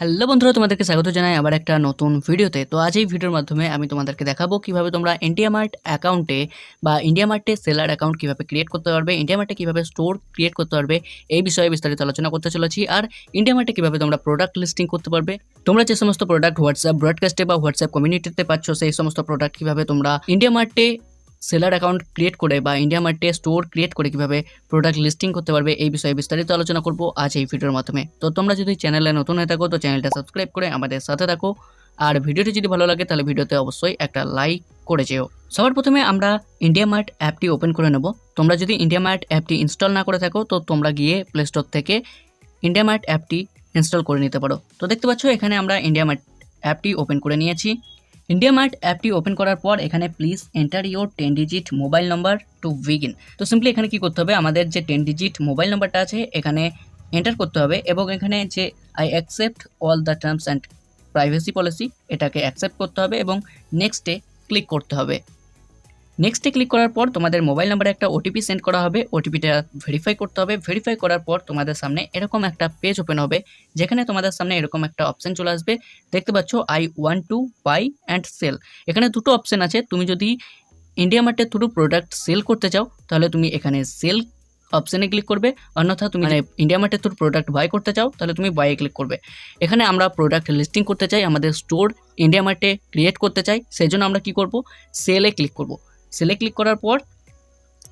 Hello বন্ধুরা, তোমাদেরকে স্বাগত জানাই আবার একটা নতুন ভিডিওতে। তো আজ এই ভিডিওর মাধ্যমে আমি তোমাদেরকে দেখাবো কিভাবে তোমরা ইন্ডিয়ামার্ট অ্যাকাউন্টে বা ইন্ডিয়ামার্টে সেলার অ্যাকাউন্ট কিভাবে ক্রিয়েট করতে পারবে, ইন্ডিয়ামার্টে কিভাবে স্টোর ক্রিয়েট করতে পারবে, এই বিষয়ে বিস্তারিত আলোচনা করতে চলেছি। আর ইন্ডিয়ামার্টে কিভাবে তোমরা প্রোডাক্ট লিস্টিং করতে পারবে, তোমরা যে সমস্ত প্রোডাক্ট হোয়াটসঅ্যাপ ব্রডকাস্টে বা হোয়াটসঅ্যাপ কমিউনিটিতে পাচ্ছ, সেই সমস্ত প্রোডাক্ট কিভাবে তোমরা ইন্ডিয়ামার্টে সেলার অ্যাকাউন্ট ক্রিয়েট করে বা ইন্ডিয়ামার্টে স্টোর ক্রিয়েট করে কিভাবে প্রোডাক্ট লিস্টিং করতে পারবে, এই বিষয়ে বিস্তারিত আলোচনা করব আজ এই ভিডিওর মাধ্যমে। তো তোমরা যদি চ্যানেলে নতুন হয়ে থাকো তো চ্যানেলটা সাবস্ক্রাইব করে আমাদের সাথে থাকো, আর ভিডিওটি যদি ভালো লাগে তাহলে ভিডিওতে অবশ্যই একটা লাইক করে যেও। সবার প্রথমে আমরা ইন্ডিয়ামার্ট অ্যাপটি ওপেন করে নেব। তোমরা যদি ইন্ডিয়ামার্ট অ্যাপটি ইনস্টল না করে থাকো তো তোমরা গিয়ে প্লে স্টোর থেকে ইন্ডিয়ামার্ট অ্যাপটি ইনস্টল করে নিতে পারো। তো দেখতে পাচ্ছ এখানে আমরা ইন্ডিয়ামার্ট অ্যাপটি ওপেন করে নিয়েছি। ইন্ডিয়ামার্ট অ্যাপটি ওপেন করার পর এখানে please enter your 10 digit mobile number to begin. তো সিম্পলি এখানে কি করতে হবে, আমাদের যে 10 ডিজিট মোবাইল নাম্বারটা আছে এখানে এন্টার করতে হবে এবং এখানে যে I accept all the terms and privacy policy এটাকে অ্যাকসেপ্ট করতে হবে এবং নেক্সটে ক্লিক করতে হবে। নেক্সটে ক্লিক করার পর তোমাদের মোবাইল নাম্বারে একটা ওটিপি সেন্ড করা হবে, ওটিপিটা ভেরিফাই করতে হবে। ভেরিফাই করার পর তোমাদের সামনে এরকম একটা পেজ ওপেন হবে, যেখানে তোমাদের সামনে এরকম একটা অপশন চলে আসবে। দেখতে পাচ্ছ I want to buy and sell. এখানে দুটো অপশন আছে। তুমি যদি ইন্ডিয়ামার্টের থ্রু প্রোডাক্ট সেল করতে চাও তাহলে তুমি এখানে সেল অপশানে ক্লিক করবে, অন্যথা তুমি ইন্ডিয়ামার্টের থ্রু প্রোডাক্ট বাই করতে চাও তাহলে তুমি বাইয়ে ক্লিক করবে। এখানে আমরা প্রোডাক্ট লিস্টিং করতে চাই, আমাদের স্টোর ইন্ডিয়ামার্টে ক্রিয়েট করতে চাই, সেই জন্য আমরা কি করব, সেলে ক্লিক করব। সেলে ক্লিক করার পর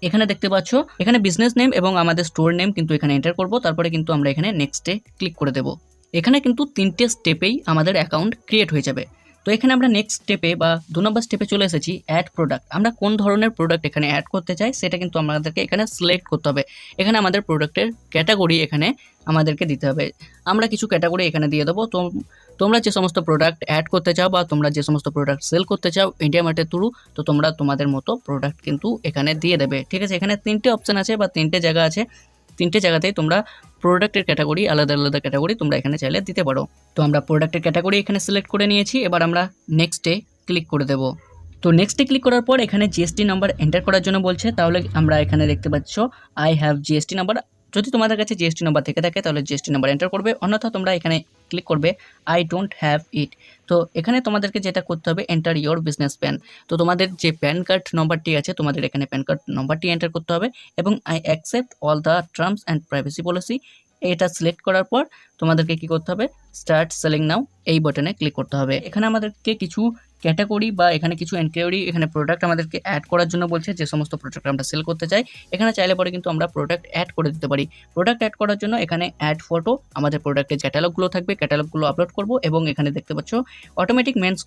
এখানে দেখতে পাচ্ছ এখানে বিজনেস নেম এবং আমাদের স্টোর নেম কিন্তু এখানে এন্টার করব। তারপরে কিন্তু আমরা এখানে নেক্সটে ক্লিক করে দেব। এখানে কিন্তু 3টে স্টেপেই আমাদের অ্যাকাউন্ট ক্রিয়েট হয়ে যাবে। তো এখানে আমরা নেক্সট স্টেপে বা 2 নম্বর স্টেপে চলে এসেছি, অ্যাড প্রোডাক্ট। আমরা কোন ধরনের প্রোডাক্ট এখানে অ্যাড করতে চাই সেটা কিন্তু আমাদেরকে এখানে সিলেক্ট করতে হবে। এখানে আমাদের প্রোডাক্টের ক্যাটাগরি এখানে আমাদেরকে দিতে হবে। আমরা কিছু ক্যাটাগরি এখানে দিয়ে দেবো। তো তোমরা যে সমস্ত প্রোডাক্ট অ্যাড করতে চাও বা তোমরা যে সমস্ত প্রোডাক্ট সেল করতে চাও ইন্ডিয়ামার্টের থ্রু, তো তোমরা তোমাদের মতো প্রোডাক্ট কিন্তু এখানে দিয়ে দেবে। ঠিক আছে, এখানে 3টে অপশান আছে বা 3টে জায়গা আছে, 3টে জায়গাতেই তোমরা প্রোডাক্টের ক্যাটাগরি আলাদা আলাদা ক্যাটাগরি তোমরা এখানে চাইলে দিতে পারো। তো আমরা প্রোডাক্টের ক্যাটাগরি এখানে সিলেক্ট করে নিয়েছি, এবার আমরা নেক্সটে ক্লিক করে দেব। তো নেক্সটে ক্লিক করার পর এখানে জিএসটি নাম্বার এন্টার করার জন্য বলছে, তাহলে আমরা এখানে দেখতে পাচ্ছ আই হ্যাভ জিএসটি নাম্বার। যদি তোমাদের কাছে জিএসটি নাম্বার থেকে থাকে তাহলে জিএসটি নাম্বার এন্টার করবে, অন্যথা তোমরা এখানে ক্লিক করবে আই ডোন্ট হ্যাভ ইট। তো এখানে তোমাদেরকে যেটা করতে হবে, এন্টার ইয়োর বিজনেস প্যান। তো তোমাদের যে প্যান কার্ড নম্বরটি আছে তোমাদের এখানে প্যান কার্ড নম্বরটি এন্টার করতে হবে এবং I accept all the terms and privacy policy এটা সিলেক্ট করার পর তোমাদেরকে কি করতে হবে, স্টার্ট সেলিং নাও এই বাটনে ক্লিক করতে হবে। এখানে আমাদেরকে কিছু ক্যাটাগরি বা এখানে কিছু এনকোয়ারি এখানে প্রোডাক্ট আমাদেরকে অ্যাড করার জন্য বলছে, যে সমস্ত প্রোডাক্ট আমরা সেল করতে চাই। এখানে চাইলে পরে কিন্তু আমরা প্রোডাক্ট অ্যাড করে দিতে পারি। প্রোডাক্ট অ্যাড করার জন্য এখানে অ্যাড ফটো, আমাদের প্রোডাক্টের ক্যাটালগুলো থাকবে, ক্যাটালগুলো আপলোড করব এবং এখানে দেখতে পাচ্ছ অটোমেটিক মেন্স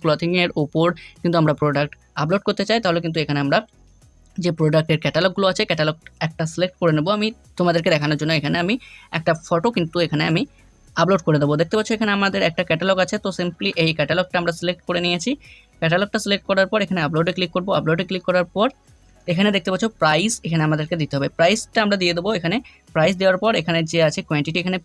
ক্লথিংয়ের ওপর কিন্তু আমরা প্রোডাক্ট আপলোড করতে চাই। তাহলে কিন্তু এখানে আমরা যে প্রোডাক্টের ক্যাটালগুলো আছে ক্যাটালগ একটা সিলেক্ট করে নেব। আমি তোমাদেরকে দেখানোর জন্য এখানে আমি একটা ফটো কিন্তু এখানে আমি আপলোড করে দেবো। দেখতে পাচ্ছ এখানে আমাদের একটা ক্যাটালগ আছে। তো সিম্পলি এই ক্যাটালগটা আমরা সিলেক্ট করে নিয়েছি। ক্যাটালগটা সিলেক্ট করার পর এখানে আপলোডে ক্লিক করব। আপলোডে ক্লিক করার পর এখানে দেখতে পাচ্ছ প্রাইস এখানে আমাদেরকে দিতে হবে। প্রাইসটা আমরা দিয়ে দেবো। এখানে প্রাইস দেওয়ার পর এখানে যে আছে কোয়ান্টিটি এখানে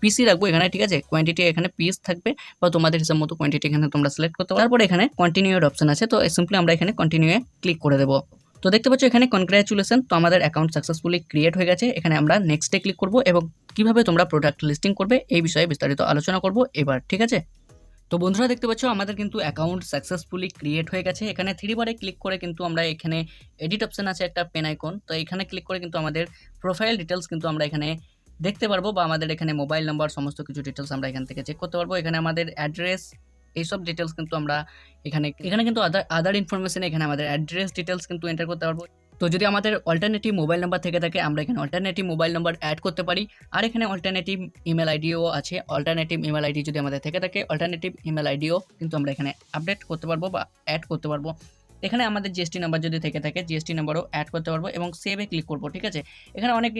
পিসি রাখবো এখানে, ঠিক আছে, কোয়ান্টিটি এখানে পিস থাকবে বা তোমাদের হিসাব মতো কোয়ান্টিটি এখানে তোমরা সিলেক্ট করতে পারো। তারপর এখানে কন্টিনিউর অপশন আছে, তো সিম্পলি আমরা এখানে কন্টিনিউয়ে ক্লিক করে দেবো। তো দেখতে পাচ্ছ এখানে কনগ্রাচুলেশন, তো আমাদের অ্যাকাউন্ট সাকসেসফুলি ক্রিয়েট হয়ে গেছে। এখানে আমরা নেক্সটে ক্লিক করব এবং কিভাবে তোমরা প্রোডাক্ট লিস্টিং করবে এই বিষয়ে বিস্তারিত আলোচনা করব এবার, ঠিক আছে। তো বন্ধুরা দেখতে পাচ্ছ আমাদের কিন্তু অ্যাকাউন্ট সাকসেসফুলি ক্রিয়েট হয়ে গেছে। এখানে 3 বারে ক্লিক করে কিন্তু আমরা এখানে এডিট অপশন আছে একটা পেন আইকন, তো এখানে ক্লিক করে কিন্তু আমাদের প্রোফাইল ডিটেলস কিন্তু আমরা এখানে দেখতে পারবো বা আমাদের এখানে মোবাইল নাম্বার সমস্ত কিছু ডিটেলস আমরা এখান থেকে চেক করতে পারবো। এখানে আমাদের অ্যাড্রেস এইসব ডিটেলস কিন্তু আমরা এখানে কিন্তু আদার ইনফরমেশন এখানে আমাদের অ্যাড্রেস ডিটেলস কিন্তু এন্টার করতে পারবো। তো যদি আমাদের অল্টারনেটিভ মোবাইল নাম্বার থেকে থাকে আমরা এখানে অল্টারনেটিভ মোবাইল নাম্বার অ্যাড করতে পারি। আর এখানে অল্টারনেটিভ ইমেল আইডিও আছে। অল্টারনেটিভ ইমেল আইডি যদি আমাদের থেকে থাকে অল্টারনেটিভ ইমেল আইডিও কিন্তু আমরা এখানে আপডেট করতে পারবো বা অ্যাড করতে পারবো। এখানে আমাদের জিএসটি নাম্বার যদি থেকে থাকে জিএসটি নাম্বারও অ্যাড করতে পারবো এবং সেভে ক্লিক করবো, ঠিক আছে। এখানে অনেক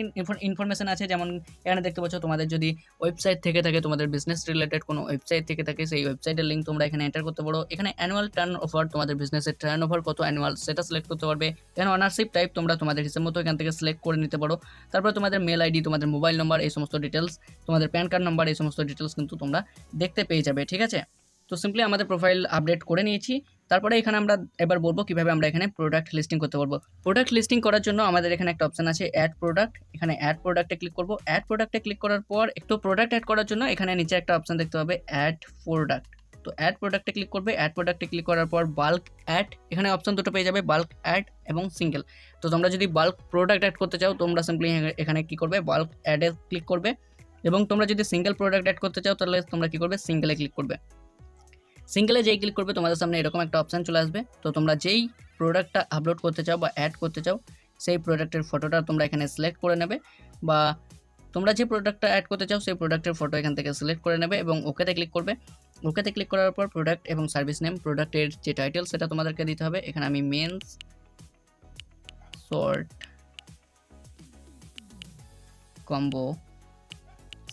ইনফরমেশন আছে, যেমন এখানে দেখতে পাচ্ছ তোমাদের যদি ওয়েবসাইট থেকে থাকে, তোমাদের বিজনেস রিলেটেড কোনো ওয়েবসাইট থেকে থাকে সেই ওয়েবসাইটের লিঙ্ক তোমরা এখানে এন্টার করতে পারো। এখানে অ্যানুয়াল টার্ন ওভার, তোমাদের বিজনেসের টার্ন ওভার কত অ্যানুয়াল সেটা সিলেক্ট করতে পারবে। এখানে অনারশিপ টাইপ তোমরা তোমাদের হিসেব মতো এখান থেকে সিলেক্ট করে নিতে পারো। তারপর তোমাদের মেল আইডি, তোমাদের মোবাইল নাম্বার এই সমস্ত ডিটেলস, তোমাদের প্যান কার্ড নাম্বার এই সমস্ত ডিটেলস কিন্তু তোমরা দেখতে পেয়ে যাবে, ঠিক আছে। তো সিম্পলি আমাদের প্রোফাইল আপডেট করে নিয়েছি। তারপরে এখানে আমরা এবার বলবো কিভাবে আমরা এখানে প্রোডাক্ট লিস্টিং করতে পারবো। প্রোডাক্ট লিস্টিং করার জন্য আমাদের এখানে একটা অপশন আছে অ্যাড প্রোডাক্ট। এখানে অ্যাড প্রোডাক্টে ক্লিক করবো। অ্যাড প্রোডাক্টে ক্লিক করার পর একটু প্রোডাক্ট অ্যাড করার জন্য এখানে নিচে একটা অপশন দেখতে পাবে অ্যাড প্রোডাক্ট। তো অ্যাড প্রোডাক্টে ক্লিক করবে। অ্যাড প্রোডাক্টে ক্লিক করার পর বাল্ক অ্যাড, এখানে অপশন দুটো পেয়ে যাবে, বাল্ক অ্যাড এবং সিঙ্গেল। তো তোমরা যদি বাল্ক প্রোডাক্ট অ্যাড করতে চাও তোমরা সিম্পলি এখানে কি করবে, বাল্ক অ্যাডে ক্লিক করবে। এবং তোমরা যদি সিঙ্গেল প্রোডাক্ট অ্যাড করতে চাও তাহলে তোমরা কি করবে, সিঙ্গেলে ক্লিক করবে। সিঙ্গেলে যেই ক্লিক করবে তোমাদের সামনে এরকম একটা অপশান চলে আসবে। তো তোমরা যেই প্রোডাক্টটা আপলোড করতে চাও বা অ্যাড করতে চাও সেই প্রোডাক্টের ফটোটা তোমরা এখানে সিলেক্ট করে নেবে, বা তোমরা যে প্রোডাক্টটা অ্যাড করতে চাও সেই প্রোডাক্টের ফটো এখান থেকে সিলেক্ট করে নেবে এবং ওকেতে ক্লিক করবে। ওকেতে ক্লিক করার পর প্রোডাক্ট এবং সার্ভিস নেম, প্রোডাক্টের যে টাইটেল সেটা তোমাদেরকে দিতে হবে। এখানে আমি মেন্স শর্ট কম্বো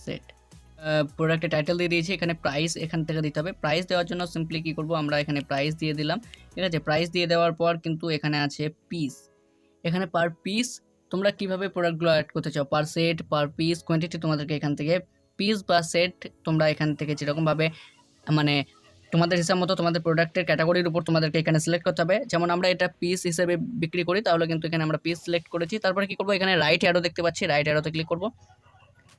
সেট প্রোডাক্টের টাইটেল দিয়ে দিয়েছি। এখানে প্রাইস এখান থেকে দিতে হবে। প্রাইস দেওয়ার জন্য সিম্পলি কী করবো, আমরা এখানে প্রাইস দিয়ে দিলাম। ঠিক আছে, প্রাইস দিয়ে দেওয়ার পর কিন্তু এখানে আছে পিস। এখানে পার পিস তোমরা কীভাবে প্রোডাক্টগুলো অ্যাড করতে চাও, পার সেট, পার পিস, কোয়ান্টিটি তোমাদেরকে এখান থেকে পিস বা সেট তোমরা এখান থেকে যেরকমভাবে মানে তোমাদের হিসাব মতো তোমাদের প্রোডাক্টের ক্যাটাগরির উপর তোমাদেরকে এখানে সিলেক্ট করতে হবে। যেমন আমরা এটা পিস হিসেবে বিক্রি করি তাহলে কিন্তু এখানে আমরা পিস সিলেক্ট করেছি। তারপরে কী করবো, এখানে রাইট অ্যারো দেখতে পাচ্ছি, রাইট অ্যারোতে ক্লিক করবো।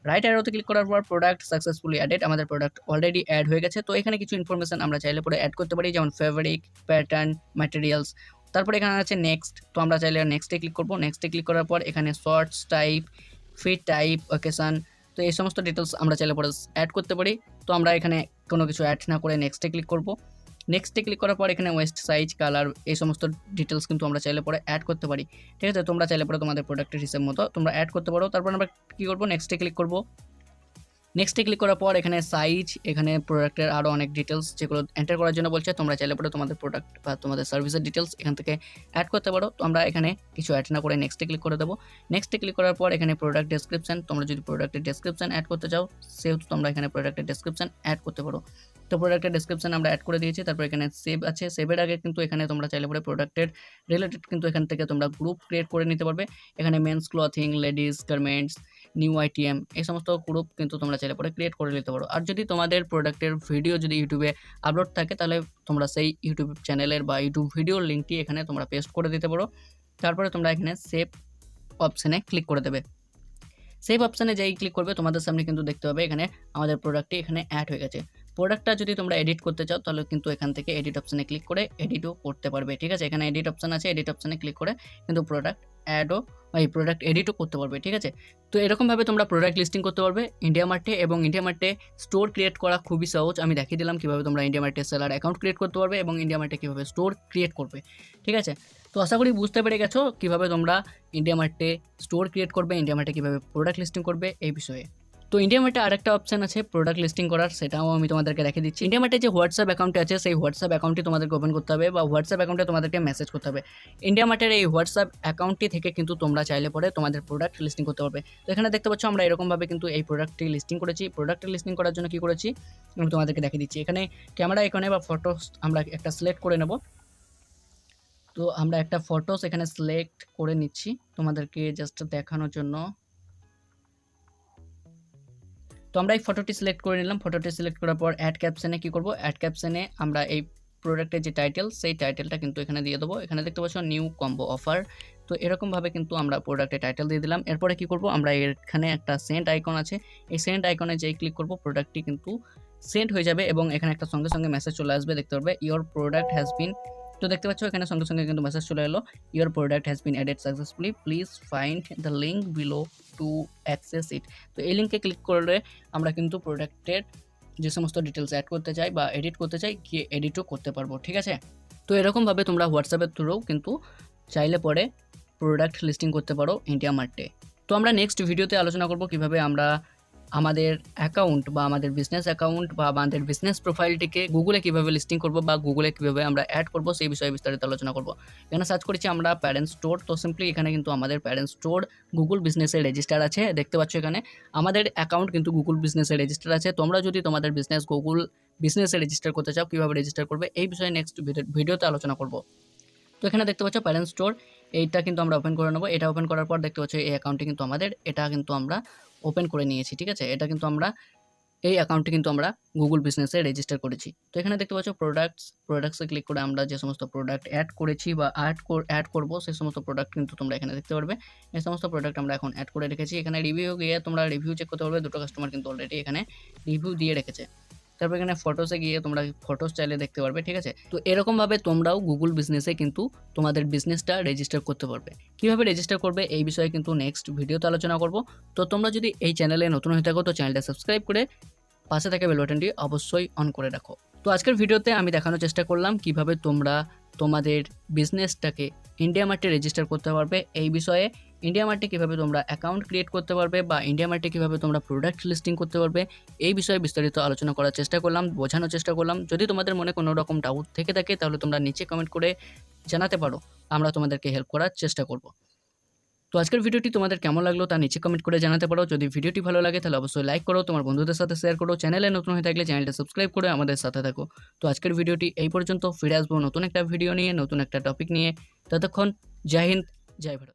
রাইট অ্যারোতে ক্লিক করার পর প্রোডাক্ট সাকসেসফুলি অ্যাডেড, আমাদের প্রোডাক্ট অলরেডি অ্যাড হয়ে গেছে। তো এখানে কিছু ইনফরমেশন আমরা চাইলে পরে অ্যাড করতে পারি, যেমন ফেব্রিক, প্যাটার্ন, ম্যাটেরিয়ালস। তারপরে এখানে আছে নেক্সট, তো আমরা চাইলে নেক্সটে ক্লিক করবো। নেক্সটে ক্লিক করার পর এখানে shorts type, fit type, occasion, তো এই সমস্ত ডিটেলস আমরা চাইলে পরে অ্যাড করতে পারি। তো আমরা এখানে কোনো কিছু অ্যাড না করে নেক্সটে ক্লিক করবো। নেক্সটে ক্লিক করার পর এখানে ওয়েস্ট সাইজ, কালার, এই সমস্ত ডিটেলস কিন্তু আমরা চাইলে পরে অ্যাড করতে পারি। ঠিক আছে, তোমরা চাইলে পরে তোমাদের প্রোডাক্টের হিসেব মতো তোমরা অ্যাড করতে পারো। তারপর আমরা কী করবো, নেক্সটে ক্লিক করবো। নেক্সটে ক্লিক করার পর এখানে সাইজ, এখানে প্রোডাক্টের আরও অনেক ডিটেলস যেগুলো এন্টার করার জন্য বলছে, তোমরা চাইলে পরে তোমাদের প্রোডাক্ট বা তোমাদের সার্ভিসের ডিটেলস এখান থেকে অ্যাড করতে পারো। তো আমরা এখানে কিছু অ্যাড না করে নেক্সটে ক্লিক করে দেবো। নেক্সটে ক্লিক করার পর এখানে প্রোডাক্ট ডেসক্রিপশন, তোমরা যদি প্রোডাক্টের ডেসক্রিপশন অ্যাড করতে চাও সেহেতু তোমরা এখানে প্রোডাক্টের ডেসক্রিপশন অ্যাড করতে পারো। তো প্রোডাক্টের ডেসক্রিপশন আমরা অ্যাড করে দিয়েছি। তারপর এখানে সেভ আছে, সেভের আগে কিন্তু এখানে তোমরা চাইলে পরে প্রোডাক্টের রিলেটেড কিন্তু এখান থেকে তোমরা গ্রুপ ক্রিয়েট করে নিতে পারবে। এখানে men's clothing, ladies garments, new item, এই সমস্ত গ্রুপ কিন্তু তোমরা চাইলে পরে ক্রিয়েট করে নিতে পারো। আর যদি তোমাদের প্রোডাক্টের ভিডিও যদি ইউটিউবে আপলোড থাকে তাহলে তোমরা সেই ইউটিউব চ্যানেলের বা ইউটিউব ভিডিওর লিঙ্কটি এখানে তোমরা পেস্ট করে দিতে পারো। তারপরে তোমরা এখানে সেভ অপশানে ক্লিক করে দেবে। সেভ অপশানে যেই ক্লিক করবে তোমাদের সামনে কিন্তু দেখতে পাবে এখানে আমাদের প্রোডাক্টটি এখানে অ্যাড হয়ে গেছে। প্রোডাক্টটা যদি তোমরা এডিট করতে চাও তাহলে কিন্তু এখান থেকে এডিট অপশানে ক্লিক করে এডিটও করতে পারবে। ঠিক আছে, এখানে এডিট অপশান আছে, এডিট অপশানে ক্লিক করে কিন্তু প্রোডাক্ট অ্যাডও এই প্রোডাক্ট এডিটও করতে পারবে। ঠিক আছে, তো এরকমভাবে তোমরা প্রোডাক্ট লিস্টিং করতে পারবে ইন্ডিয়ামার্টে। এবং ইন্ডিয়ামার্টে স্টোর ক্রিয়েট করা খুবই সহজ, আমি দেখিয়ে দিলাম কীভাবে তোমরা ইন্ডিয়ামার্টে সেলার অ্যাকাউন্ট ক্রিয়েট করতে পারবে এবং ইন্ডিয়ামার্টে কীভাবে স্টোর ক্রিয়েট করবে। ঠিক আছে, তো আশা করি বুঝতে পেরে গেছো কীভাবে তোমরা ইন্ডিয়ামার্টে স্টোর ক্রিয়েট করবে, ইন্ডিয়ামার্টে কীভাবে প্রোডাক্ট লিস্টিং করবে এই বিষয়ে। তো ইন্ডিয়ামার্টে আরেকটা অপশান আছে প্রোডাক্ট লিস্টিং করার, সেটাও আমি তোমাদেরকে দেখিয়ে দিচ্ছি। ইন্ডিয়ামার্টে যে হোয়াটসঅ্যাপ অ্যাকাউন্টে আছে সেই হোয়াটসঅ্যাপ অ্যাকাউন্টটি তোমাদেরকে ওপেন করতে হবে বা হোয়াটসঅ্যাপ অ্যাকাউন্টে তোমাদেরকে মেসেজ করতে হবে। ইন্ডিয়ামার্টের এই হোয়াটসঅ্যাপ অ্যাকাউন্টটি থেকে কিন্তু তোমরা চাইলে পরে তোমাদের প্রোডাক্ট লিস্টিং করতে পারবে। তো এখানে দেখতে পাচ্ছ আমরা এরকমভাবে কিন্তু এই প্রোডাক্টটি লিস্টিং করেছি। প্রোডাক্টটি লিস্টিং করার জন্য কী করেছি আমি তোমাদেরকে দেখিয়ে দিচ্ছি। এখানে ক্যামেরা আইকনে বা ফটোস আমরা একটা সিলেক্ট করে নেব। তো আমরা একটা ফটোস এখানে সিলেক্ট করে নিচ্ছি তোমাদেরকে জাস্ট দেখানোর জন্য। তো আমরা এই ফটোটি সিলেক্ট করে নিলাম। ফটোটি সিলেক্ট করার পর অ্যাড ক্যাপশনে কী করব, অ্যাড ক্যাপশনে আমরা এই প্রোডাক্টের যে টাইটেল সেই টাইটেলটা কিন্তু এখানে দিয়ে দেবো। এখানে দেখতে পাচ্ছ নিউ কম্বো অফার। তো এরকমভাবে কিন্তু আমরা প্রোডাক্টের টাইটেল দিয়ে দিলাম। এরপরে কী করব, আমরা এখানে একটা সেন্ড আইকন আছে, এই সেন্ড আইকনে যেই ক্লিক করব প্রোডাক্টটি কিন্তু সেন্ড হয়ে যাবে এবং এখানে একটা সঙ্গে সঙ্গে মেসেজ চলে আসবে, দেখতে পারবে ইওর প্রোডাক্ট হ্যাজ বিন। তো দেখতে পাচ্ছ এখানে সঙ্গে সঙ্গে কিন্তু মেসেজ চলে এলো, your product has been added successfully, please find the link below to access it. তো এই লিঙ্কে ক্লিক করলে আমরা কিন্তু প্রোডাক্টের যে সমস্ত ডিটেলস অ্যাড করতে চাই বা এডিট করতে চাই গিয়ে এডিটও করতে পারবো। ঠিক আছে, তো এরকমভাবে তোমরা হোয়াটসঅ্যাপের থ্রুও কিন্তু চাইলে পরে প্রোডাক্ট লিস্টিং করতে পারো ইন্ডিয়ামার্টে। তো আমরা নেক্সট ভিডিওতে আলোচনা করব কিভাবে আমরা আমাদের অ্যাকাউন্ট বা আমাদের বিজনেস অ্যাকাউন্ট বা আমাদের বিজনেস প্রোফাইলটিকে গুগলে কীভাবে লিস্টিং করব বা গুগলে কীভাবে আমরা অ্যাড করব সেই বিষয়ে বিস্তারিত আলোচনা করব। এখানে সার্চ করেছি আমরা প্যারেন্ট স্টোর, তো সিম্পলি এখানে কিন্তু আমাদের প্যারেন্ট স্টোর গুগল বিজনেসে রেজিস্টার আছে। দেখতে পাচ্ছ এখানে আমাদের অ্যাকাউন্ট কিন্তু গুগল বিজনেসে রেজিস্টার আছে। তোমরা যদি তোমাদের বিজনেস গুগল বিজনেসে রেজিস্টার করতে চাও কীভাবে রেজিস্টার করবে এই বিষয়ে নেক্সট ভিডিওতে আলোচনা করব। তো এখানে দেখতে পাচ্ছ প্যারেন্ট স্টোর, এইটা কিন্তু আমরা ওপেন করে নেবো। এটা ওপেন করার পর দেখতে পাচ্ছ এই অ্যাকাউন্টটি কিন্তু আমাদের, এটা কিন্তু আমরা ওপেন করে নিয়েছি। ঠিক আছে, এটা কিন্তু আমরা এই অ্যাকাউন্টটি কিন্তু আমরা গুগল বিজনেসে রেজিস্টার করেছি। তো এখানে দেখতে পাচ্ছ প্রোডাক্টসে ক্লিক করে আমরা যে সমস্ত প্রোডাক্ট অ্যাড করেছি বা অ্যাড করব সেই সমস্ত প্রোডাক্ট কিন্তু তোমরা এখানে দেখতে পারবে। এই সমস্ত প্রোডাক্ট আমরা এখন অ্যাড করে রেখেছি। এখানে রিভিউ গিয়ে তোমরা রিভিউ চেক করতে পারবে। দুটো কাস্টমার কিন্তু অলরেডি এখানে রিভিউ দিয়ে রেখেছে। তারপর এখানে ফটোসে গিয়ে তোমরা ফটোস চাইলে দেখতে পারবে, ঠিক আছে? তো এরকমভাবে তোমরাও গুগল বিজনেসে কিন্তু তোমাদের বিজনেসটা রেজিস্টার করতে পারবে। কীভাবে রেজিস্টার করবে এই বিষয়ে কিন্তু নেক্সট ভিডিওতে আলোচনা করব। তো তোমরা যদি এই চ্যানেলে নতুন হয়ে থাকো তো চ্যানেলটা সাবস্ক্রাইব করে পাশে থাকা বেল বাটনটি অবশ্যই অন করে রাখো। তো আজকের ভিডিওতে আমি দেখানোর চেষ্টা করলাম কিভাবে তোমরা তোমাদের বিজনেসটাকে ইন্ডিয়া মার্টে রেজিস্টার করতে পারবে এই বিষয়ে। ইন্ডিয়া মার্টে কীভাবে তোমরা অ্যাকাউন্ট ক্রিয়েট করতে পারবে বা ইন্ডিয়া মার্টে কীভাবে তোমরা প্রোডাক্ট লিস্টিং করতে পারবে এই বিষয়ে বিস্তারিত আলোচনা করার চেষ্টা করলাম, বোঝানোর চেষ্টা করলাম। যদি তোমাদের মনে কোনো রকম ডাউট থেকে থাকে তাহলে তোমরা নিচে কমেন্ট করে জানাতে পারো, আমরা তোমাদেরকে হেল্প করার চেষ্টা করব। তো আজকের ভিডিওটি তোমাদের কেমন লাগলো তা নিচে কমেন্ট করে জানাতে পারো। যদি ভিডিওটি ভালো লাগে তাহলে অবশ্যই লাইক করো, তোমার বন্ধুদের সাথে শেয়ার করো। চ্যানেলে নতুন হয়ে থাকলে চ্যানেলটা সাবস্ক্রাইব করে আমাদের সাথে থাকো। তো আজকের ভিডিওটি এই পর্যন্ত, ফিরে আসবো নতুন একটা ভিডিও নিয়ে, নতুন একটা টপিক নিয়ে। ততক্ষণ জয় হিন্দ, জয় ভারত।